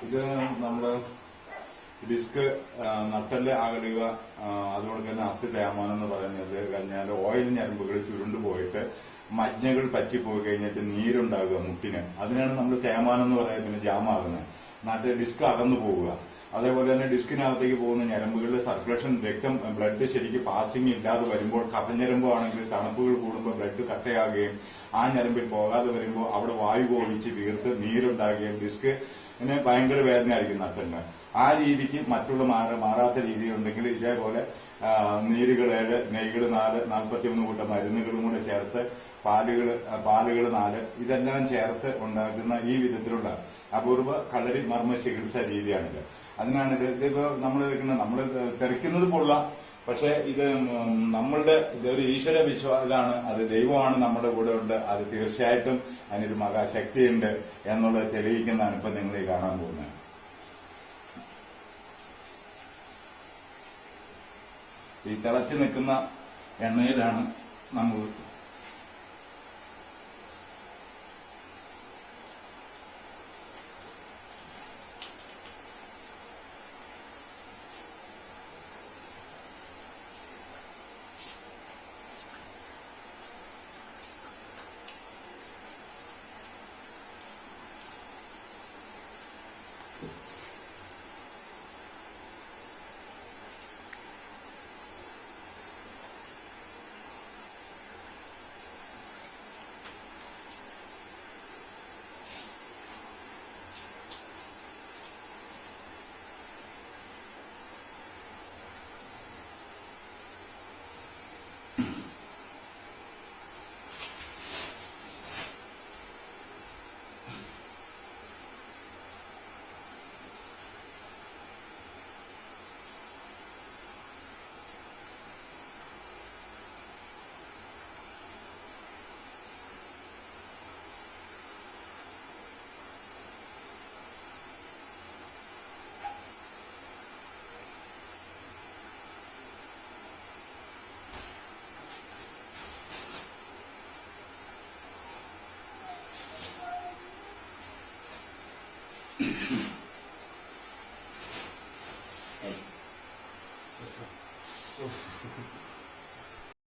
ഇത് നമ്മള് ഡിസ്ക് നട്ടല് അകലുക, അതുകൊണ്ട് തന്നെ അസ്ഥി തേയ്മാനം എന്ന് പറയുന്നത് കഴിഞ്ഞാൽ ഓയിൽ ഞരമ്പുകൾ ചുരുണ്ടുപോയിട്ട് മജ്ഞകൾ പറ്റിപ്പോയി കഴിഞ്ഞിട്ട് നീരുണ്ടാകുക മുട്ടിന്, അതിനാണ് നമ്മൾ തേയ്മാനം എന്ന് പറയുന്നത്. പിന്നെ ജാമാകുന്നത് നാട്ടിൽ ഡിസ്ക് അകന്നു പോവുക. അതേപോലെ തന്നെ ഡിസ്കിനകത്തേക്ക് പോകുന്ന ഞരമ്പുകളിലെ സർക്കുലേഷൻ, രക്തം ബ്ലഡ് ശരിക്കും പാസിംഗ് ഇല്ലാതെ വരുമ്പോൾ, കഫഞ്ഞരമ്പ് ആണെങ്കിൽ തണുപ്പുകൾ കൂടുമ്പോൾ ബ്ലഡ് കട്ടയാകുകയും ആ ഞരമ്പിൽ പോകാതെ വരുമ്പോൾ അവിടെ വായു ഒഴിച്ച് വീർത്ത് നീരുണ്ടാകുകയും ഡിസ്കിന് ഭയങ്കര വേദനയായിരിക്കും നട്ടലിന്. ആ രീതിക്ക് മറ്റുള്ള മാറാത്ത രീതിയുണ്ടെങ്കിൽ ഇതേപോലെ നീരുകൾ 7, നെയ്കൾ 4, 41 കൂട്ടം മരുന്നുകളും കൂടെ ചേർത്ത് പാലുകൾ 4 ഇതെല്ലാം ചേർത്ത് ഉണ്ടാക്കുന്ന ഈ വിധത്തിലുള്ള അപൂർവ കളരി മർമ്മ ചികിത്സാ രീതിയാണിത്. അതിനാണിത്. ഇതിപ്പോ നമ്മൾ തെറിക്കുന്നത് കൊള്ളാം, പക്ഷെ ഇത് നമ്മളുടെ ഇതൊരു ഈശ്വര വിശ്വാസമാണ്. അത് ദൈവമാണ് നമ്മുടെ കൂടെ ഉണ്ട്. അത് തീർച്ചയായിട്ടും അതിനൊരു മഹാശക്തിയുണ്ട് എന്നുള്ളത് തെളിയിക്കുന്നതാണ് ഇപ്പൊ നിങ്ങൾ ഈ കാണാൻ പോകുന്നത്. ഈ തിളച്ചു നിൽക്കുന്ന എണ്ണയിലാണ് നമ്മൾ